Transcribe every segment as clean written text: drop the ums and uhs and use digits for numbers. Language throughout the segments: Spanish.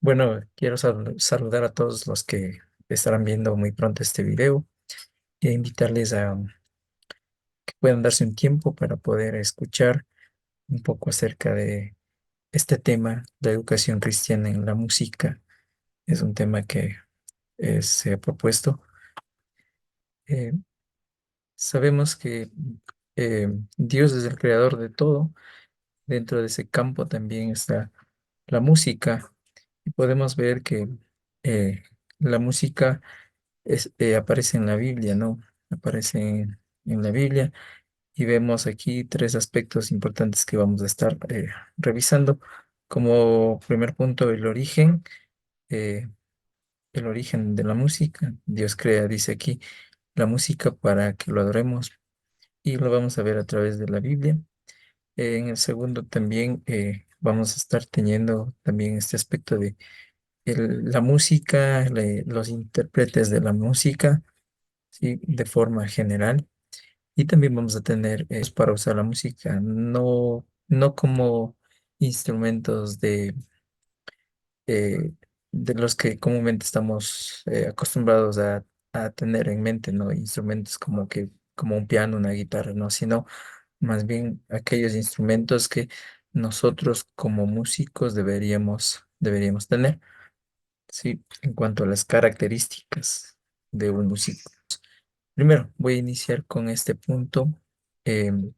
Bueno, quiero saludar a todos los que estarán viendo muy pronto este video e invitarles a que puedan darse un tiempo para poder escuchar un poco acerca de este tema, la educación cristiana en la música. Es un tema que se ha propuesto. Eh, Sabemos que Dios es el creador de todo. Dentro de ese campo también está la música y podemos ver que la música aparece en la Biblia, ¿no? Aparece en la Biblia y vemos aquí tres aspectos importantes que vamos a estar revisando. Como primer punto, eh, el origen de la música. Dios crea, dice aquí, la música para que lo adoremos y lo vamos a ver a través de la Biblia. En el segundo también vamos a estar teniendo también este aspecto de la música, los intérpretes de la música, ¿sí? De forma general. Y también vamos a tener para usar la música, no como instrumentos eh, de los que comúnmente estamos acostumbrados a tener en mente, ¿no? Instrumentos como un piano, una guitarra, ¿no? Sino más bien aquellos instrumentos que nosotros como músicos deberíamos tener, ¿sí? En cuanto a las características de un músico. Primero, voy a iniciar con este punto. Em,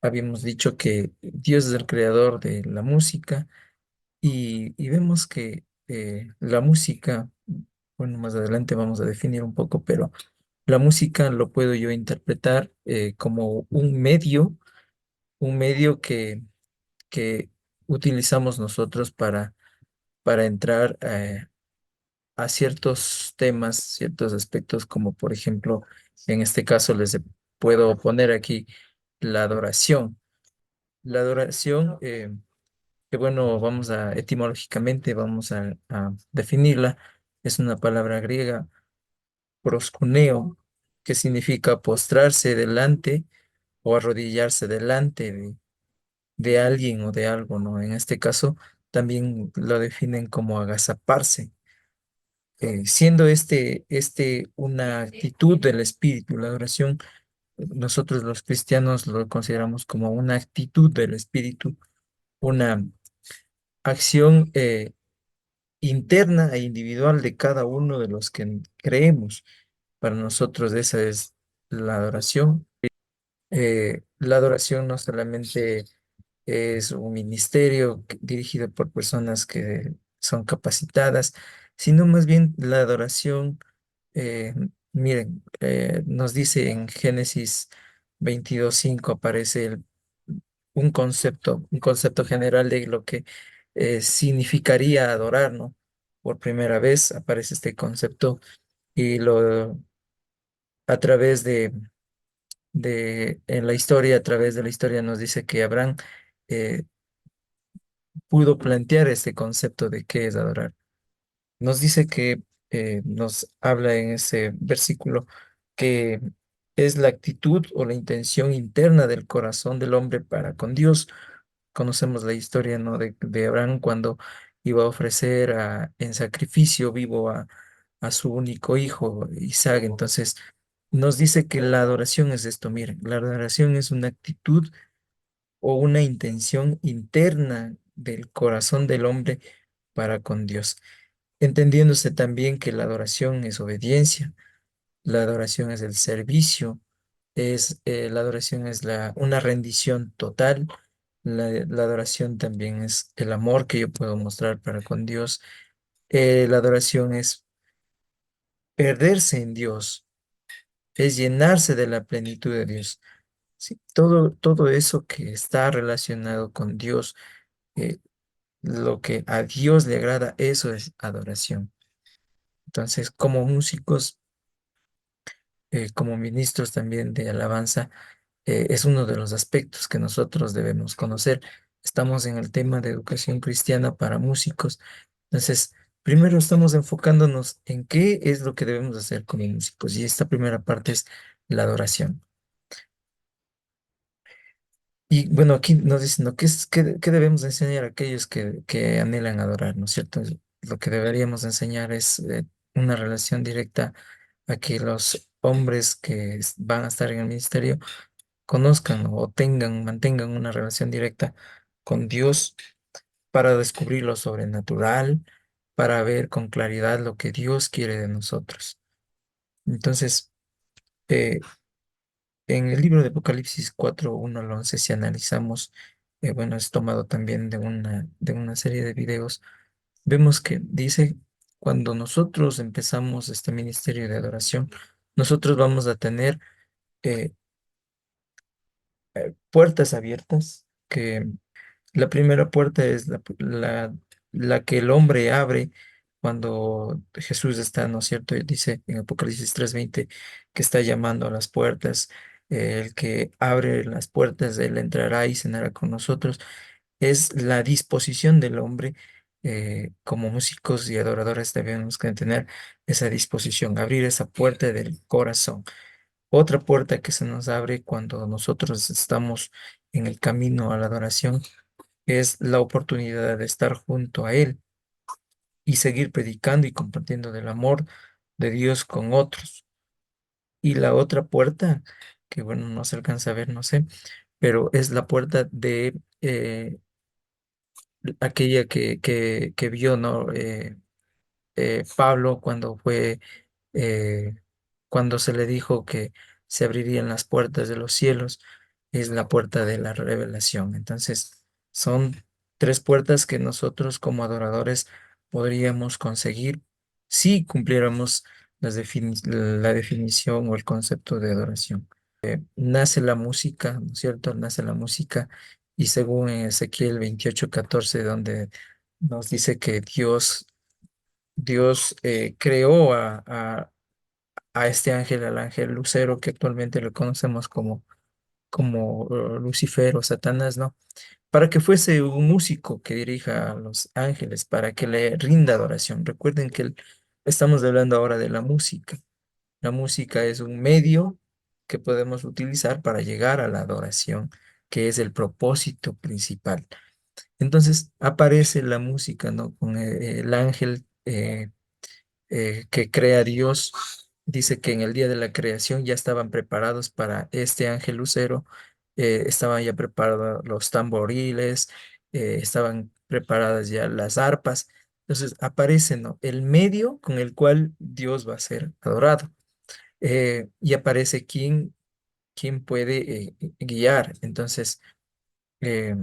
Habíamos dicho que Dios es el creador de la música y vemos que la música, bueno, más adelante vamos a definir un poco, pero la música lo puedo yo interpretar como un medio que utilizamos nosotros para entrar a ciertos temas, ciertos aspectos, como por ejemplo, en este caso puedo poner aquí la adoración. La adoración, que bueno, etimológicamente vamos a definirla, es una palabra griega, proskuneo, que significa postrarse delante o arrodillarse delante de alguien o de algo, ¿no? En este caso, también lo definen como agazaparse, siendo este una actitud del espíritu. La adoración, nosotros los cristianos lo consideramos como una actitud del espíritu, una acción interna e individual de cada uno de los que creemos. Para nosotros esa es la adoración. La adoración no solamente es un ministerio dirigido por personas que son capacitadas, sino más bien la adoración, eh, miren, nos dice en Génesis 22:5 aparece un concepto general de lo que significaría adorar, ¿no? Por primera vez aparece este concepto y a través en la historia, a través de la historia nos dice que Abraham eh, pudo plantear este concepto de qué es adorar. Nos dice que nos habla en ese versículo que es la actitud o la intención interna del corazón del hombre para con Dios. Conocemos la historia, ¿no? De Abraham cuando iba a ofrecer en sacrificio vivo a su único hijo, Isaac. Entonces, nos dice que la adoración es esto, miren, la adoración es una actitud o una intención interna del corazón del hombre para con Dios, entendiéndose también que la adoración es obediencia, la adoración es el servicio, la adoración es una rendición total, la adoración también es el amor que yo puedo mostrar para con Dios, la adoración es perderse en Dios, es llenarse de la plenitud de Dios. Sí, todo eso que está relacionado con Dios, eh, lo que a Dios le agrada, eso es adoración. Entonces, como músicos, como ministros también de alabanza, es uno de los aspectos que nosotros debemos conocer. Estamos en el tema de educación cristiana para músicos. Entonces, primero estamos enfocándonos en qué es lo que debemos hacer como músicos. Y esta primera parte es la adoración. Y bueno, aquí nos dicen, ¿no? ¿Qué debemos enseñar a aquellos que anhelan adorar, ¿no es cierto? Lo que deberíamos enseñar es una relación directa a que los hombres que van a estar en el ministerio conozcan, ¿no? O mantengan una relación directa con Dios para descubrir lo sobrenatural, para ver con claridad lo que Dios quiere de nosotros. Entonces, eh, en el libro de Apocalipsis 4:1 al 11, si analizamos, bueno, es tomado también de una serie de videos, vemos que dice, cuando nosotros empezamos este ministerio de adoración, nosotros vamos a tener eh, puertas abiertas, que la primera puerta es la que el hombre abre cuando Jesús está, ¿no es cierto? Y dice en Apocalipsis 3:20 que está llamando a las puertas. El que abre las puertas, él entrará y cenará con nosotros. Es la disposición del hombre. Como músicos y adoradores debemos que tener esa disposición, abrir esa puerta del corazón. Otra puerta que se nos abre cuando nosotros estamos en el camino a la adoración es la oportunidad de estar junto a Él y seguir predicando y compartiendo del amor de Dios con otros. Y la otra puerta, que bueno, no se alcanza a ver, no sé, pero es la puerta de aquella que vio, ¿no? Pablo cuando eh, cuando se le dijo que se abrirían las puertas de los cielos, es la puerta de la revelación. Entonces, son tres puertas que nosotros como adoradores podríamos conseguir si cumpliéramos la definición o el concepto de adoración. Nace la música, ¿no es cierto? Nace la música y según en Ezequiel 28:14, donde nos dice que Dios creó a este ángel, al ángel Lucero, que actualmente lo conocemos como Lucifer o Satanás, ¿no? Para que fuese un músico que dirija a los ángeles, para que le rinda adoración. Recuerden que estamos hablando ahora de la música. La música es un medio que podemos utilizar para llegar a la adoración, que es el propósito principal. Entonces aparece la música, ¿no? Con el ángel. Que crea Dios, dice que en el día de la creación ya estaban preparados para este ángel lucero, estaban ya preparados los tamboriles, estaban preparadas ya las arpas. Entonces aparece, ¿no? El medio con el cual Dios va a ser adorado. Y aparece quien puede guiar. Entonces, eh,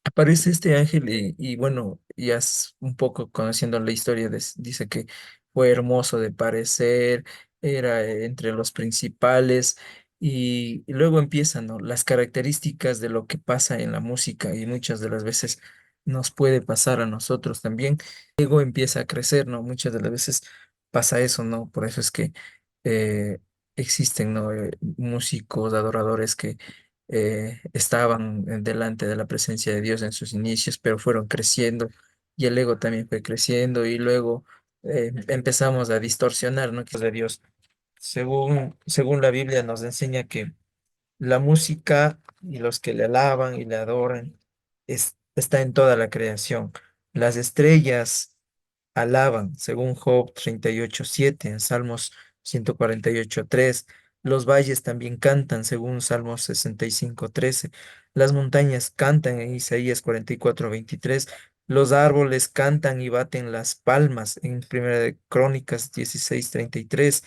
aparece este ángel y bueno, ya es un poco conociendo la historia, dice que fue hermoso de parecer, era entre los principales y luego empiezan, ¿no? Las características de lo que pasa en la música y muchas de las veces nos puede pasar a nosotros también. Luego empieza a crecer, ¿no? Muchas de las veces pasa eso, ¿no? Por eso es que eh, existen, ¿no? Músicos, adoradores que estaban delante de la presencia de Dios en sus inicios, pero fueron creciendo y el ego también fue creciendo y luego empezamos a distorsionar, ¿no? Que es de Dios. Según la Biblia nos enseña que la música y los que le alaban y le adoran está en toda la creación. Las estrellas alaban, según Job 38:7, en Salmos 148:3. Los valles también cantan, según Salmos 65:13. Las montañas cantan en Isaías 44:23. Los árboles cantan y baten las palmas en Primera de Crónicas 16:33.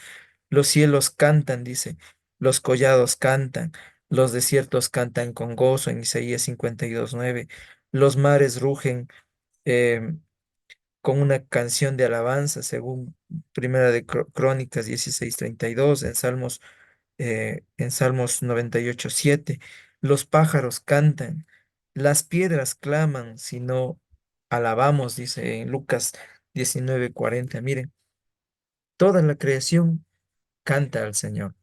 Los cielos cantan, dice. Los collados cantan. Los desiertos cantan con gozo en Isaías 52:9. Los mares rugen. em, con una canción de alabanza, según Primera de Crónicas 16:32, en Salmos 98:7. Los pájaros cantan, las piedras claman, si no alabamos, dice en Lucas 19:40. Miren, toda la creación canta al Señor.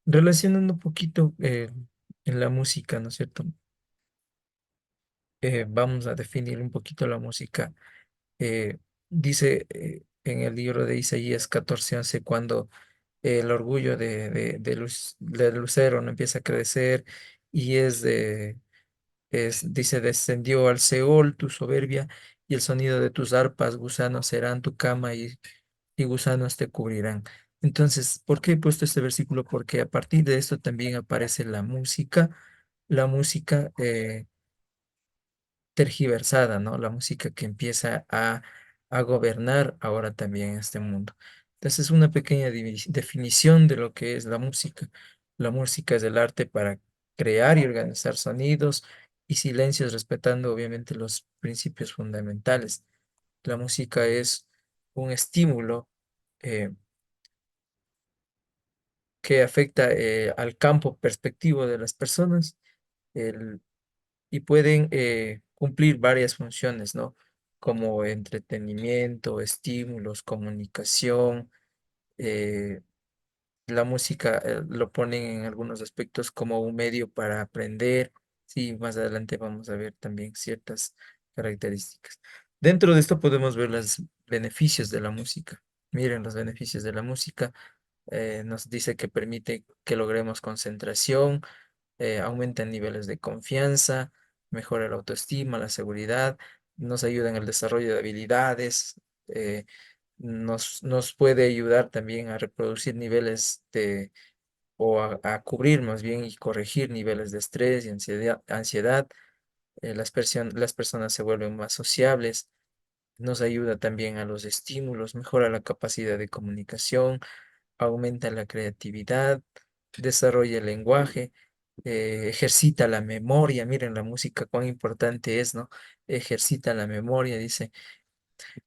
Relacionando un poquito en la música, ¿no es cierto? Vamos a definir un poquito la música. eh, Dice en el libro de Isaías 14:11, cuando el orgullo de Lucero no empieza a crecer y dice, descendió al Seol tu soberbia y el sonido de tus arpas, gusanos serán tu cama y gusanos te cubrirán. Entonces, ¿por qué he puesto este versículo? Porque a partir de esto también aparece la música tergiversada, ¿no? La música que empieza a gobernar ahora también este mundo. Entonces, es una pequeña definición de lo que es la música. La música es el arte para crear y organizar sonidos y silencios, respetando obviamente los principios fundamentales. La música es un estímulo eh, que afecta al campo perspectivo de las personas y pueden cumplir varias funciones, ¿no? Como entretenimiento, estímulos, comunicación. eh, la música lo ponen en algunos aspectos como un medio para aprender. Sí, más adelante vamos a ver también ciertas características. Dentro de esto podemos ver los beneficios de la música. Miren los beneficios de la música. Nos dice que permite que logremos concentración, aumentan niveles de confianza, mejora la autoestima, la seguridad, nos ayuda en el desarrollo de habilidades, nos puede ayudar también a reproducir niveles a cubrir más bien y corregir niveles de estrés y ansiedad. Las personas se vuelven más sociables, nos ayuda también a los estímulos, mejora la capacidad de comunicación, aumenta la creatividad, desarrolla el lenguaje, ejercita la memoria. Miren la música, cuán importante es, ¿no? Ejercita la memoria, dice.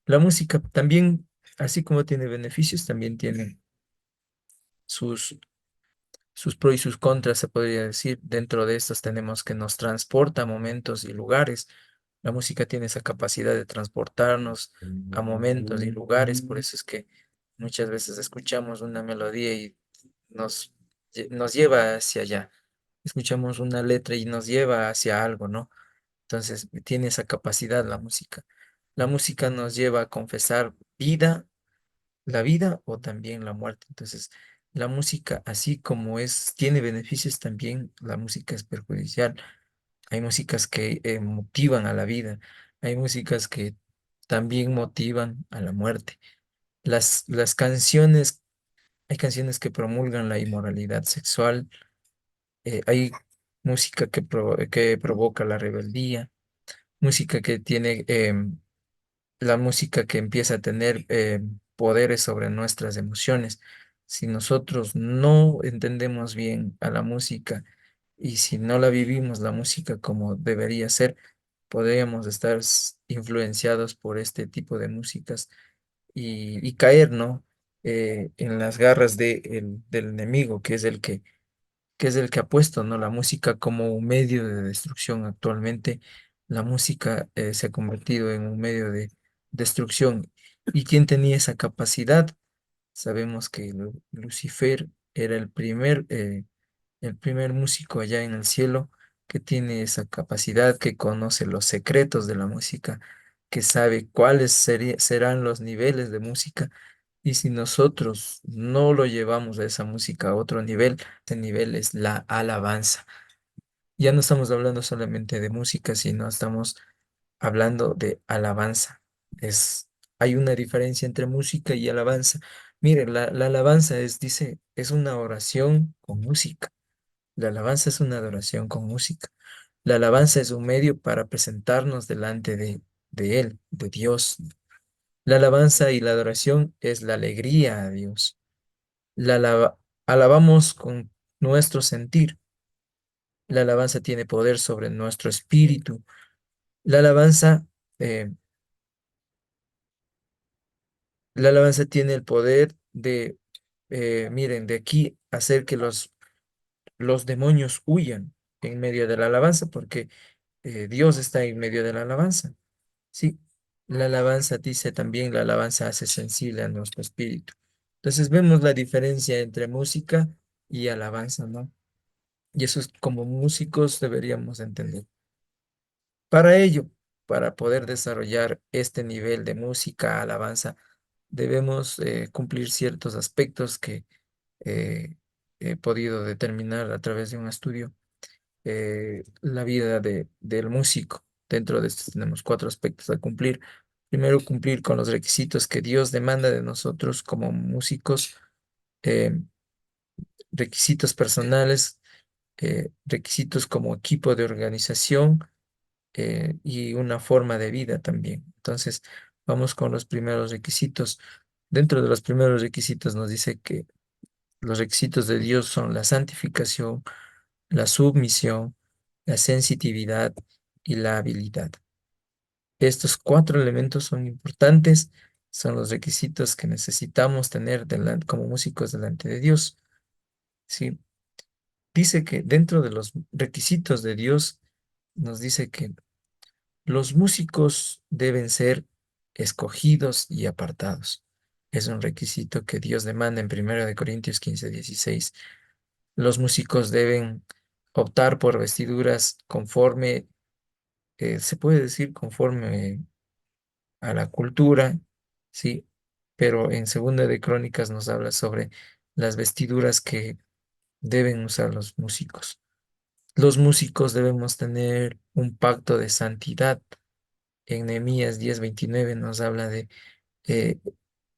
La música también, así como tiene beneficios, también tiene sus, sus pros y sus contras, se podría decir. Dentro de estos tenemos que nos transporta a momentos y lugares. La música tiene esa capacidad de transportarnos a momentos y lugares, por eso es que muchas veces escuchamos una melodía y nos, nos lleva hacia allá. Escuchamos una letra y nos lleva hacia algo, ¿no? Entonces, tiene esa capacidad la música. La música nos lleva a confesar la vida o también la muerte. Entonces, la música, así como tiene beneficios, también la música es perjudicial. Hay músicas que motivan a la vida, hay músicas que también motivan a la muerte. Las canciones, hay canciones que promulgan la inmoralidad sexual, hay música que provoca la rebeldía, música que tiene, la música que empieza a tener poderes sobre nuestras emociones. Si nosotros no entendemos bien a la música y si no la vivimos la música como debería ser, podríamos estar influenciados por este tipo de músicas y caer, ¿no? En las garras del enemigo, que es el que ha puesto, ¿no? La música como un medio de destrucción actualmente. La música se ha convertido en un medio de destrucción. ¿Y quién tenía esa capacidad? Sabemos que Lucifer era el primer músico allá en el cielo que tiene esa capacidad, que conoce los secretos de la música, que sabe cuáles serán los niveles de música. Y si nosotros no lo llevamos a esa música a otro nivel, ese nivel es la alabanza. Ya no estamos hablando solamente de música, sino estamos hablando de alabanza. Hay una diferencia entre música y alabanza. Mire, la alabanza dice, es una oración con música. La alabanza es una adoración con música. La alabanza es un medio para presentarnos delante de Él, de Dios. La alabanza y la adoración es la alegría a Dios. Alabamos con nuestro sentir. La alabanza tiene poder sobre nuestro espíritu. La alabanza, eh, la alabanza tiene el poder miren, de aquí hacer que los demonios huyan en medio de la alabanza, porque Dios está en medio de la alabanza. Sí, la alabanza dice también, la alabanza hace sensible a nuestro espíritu. Entonces vemos la diferencia entre música y alabanza, ¿no? Y eso es como músicos deberíamos entender. Para ello, para poder desarrollar este nivel de música, alabanza, debemos cumplir ciertos aspectos que eh, he podido determinar a través de un estudio. la vida del músico. Dentro de esto tenemos cuatro aspectos a cumplir. Primero, cumplir con los requisitos que Dios demanda de nosotros como músicos, eh, requisitos personales, requisitos como equipo de organización, y una forma de vida también. Entonces, vamos con los primeros requisitos. Dentro de los primeros requisitos nos dice que los requisitos de Dios son la santificación, la submisión, la sensitividad y la habilidad. Estos cuatro elementos son importantes, son los requisitos que necesitamos tener como músicos delante de Dios. ¿Sí? Dice que dentro de los requisitos de Dios, nos dice que los músicos deben ser escogidos y apartados. Es un requisito que Dios demanda en 1 Corintios 15:16. Los músicos deben optar por vestiduras conforme, se puede decir conforme a la cultura, sí, pero en Segunda de Crónicas nos habla sobre las vestiduras que deben usar los músicos. Los músicos debemos tener un pacto de santidad. En Nehemías 10:29 nos habla de eh,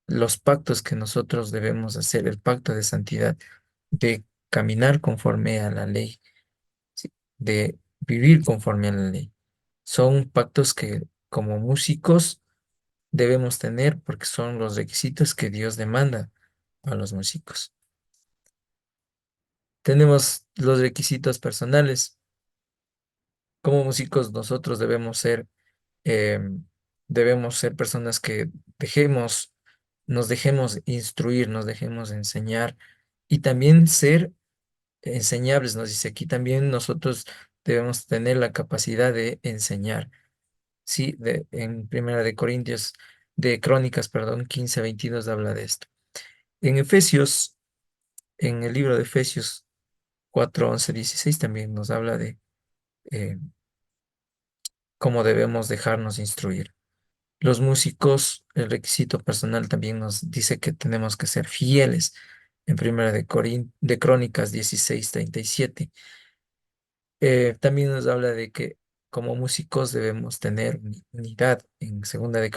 los pactos que nosotros debemos hacer, el pacto de santidad, de caminar conforme a la ley, ¿sí? De vivir conforme a la ley. Son pactos que como músicos debemos tener porque son los requisitos que Dios demanda a los músicos. Tenemos los requisitos personales. Como músicos nosotros eh, debemos ser personas que dejemos, nos dejemos instruir, nos dejemos enseñar y también ser enseñables. Nos dice aquí también nosotros debemos tener la capacidad de enseñar. Sí, en Primera de Corintios, de Crónicas, perdón, 15:22 habla de esto. En Efesios, en el libro de Efesios 4:11-16 también nos habla de eh, cómo debemos dejarnos instruir. Los músicos, el requisito personal también nos dice que tenemos que ser fieles. En de Crónicas 16:37. También nos habla de que como músicos debemos tener unidad. En Segunda de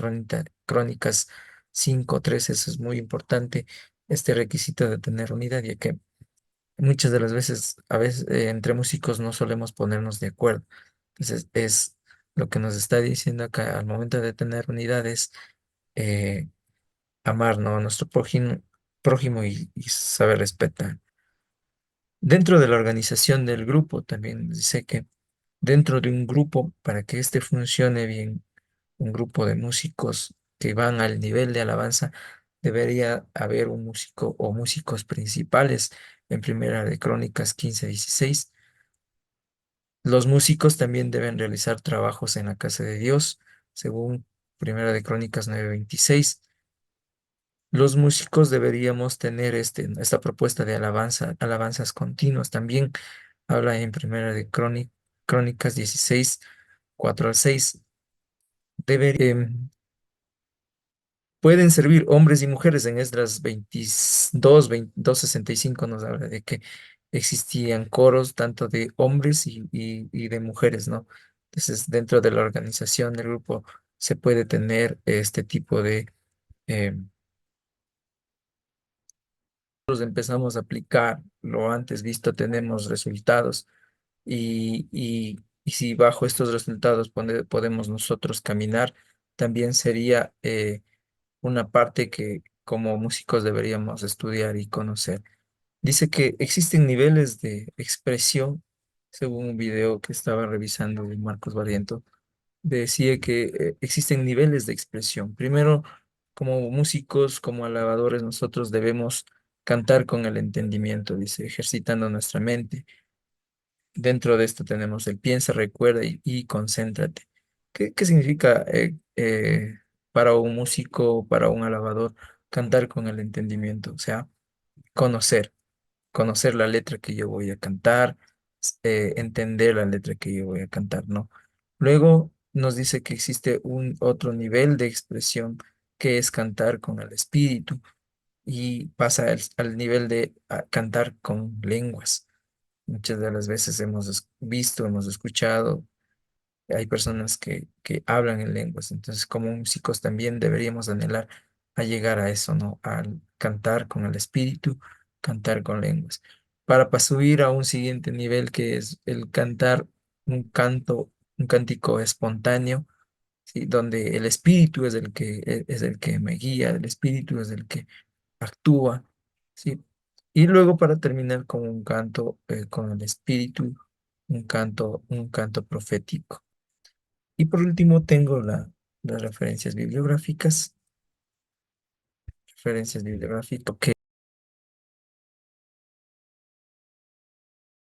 Crónicas 5:13, eso es muy importante, este requisito de tener unidad, ya que muchas de las veces, a veces, entre músicos no solemos ponernos de acuerdo. Entonces, es lo que nos está diciendo acá al momento de tener unidades, amar, ¿no?, a nuestro prójimo y saber respetar. Dentro de la organización del grupo también dice que dentro de un grupo, para que éste funcione bien, un grupo de músicos que van al nivel de alabanza, debería haber un músico o músicos principales. En Primera de Crónicas 15:16. Los músicos también deben realizar trabajos en la casa de Dios, según Primera de Crónicas 9:26. Los músicos deberíamos tener esta propuesta de alabanzas continuas. También habla en Primera de Crónicas 16:4-6. Pueden servir hombres y mujeres. En Esdras 22:65 nos habla de que existían coros tanto de hombres y de mujeres, ¿no? Entonces, dentro de la organización del grupo se puede tener este tipo de... eh, nosotros empezamos a aplicar lo antes visto, tenemos resultados y si bajo estos resultados podemos nosotros caminar, también sería una parte que como músicos deberíamos estudiar y conocer. Dice que existen niveles de expresión, según un video que estaba revisando de Marcos Barriento, decía que existen niveles de expresión. Primero, como músicos, como alabadores, nosotros debemos cantar con el entendimiento, dice, ejercitando nuestra mente. Dentro de esto tenemos el piensa, recuerda y concéntrate. ¿Qué significa para un músico, para un alabador, cantar con el entendimiento? O sea, conocer, conocer la letra que yo voy a cantar, entender la letra que yo voy a cantar, ¿no? Luego nos dice que existe un otro nivel de expresión que es cantar con el espíritu y pasa al nivel de cantar con lenguas. Muchas de las veces hemos visto, hemos escuchado, hay personas que hablan en lenguas, entonces como músicos también deberíamos anhelar a llegar a eso, ¿no? Al cantar con el espíritu, cantar con lenguas, para subir a un siguiente nivel que es el cantar un canto, un cántico espontáneo, ¿sí? Donde el espíritu es es el que me guía, el espíritu es el que actúa, ¿sí? Y luego para terminar con un canto con el espíritu, un canto profético. Y por último tengo las referencias bibliográficas, que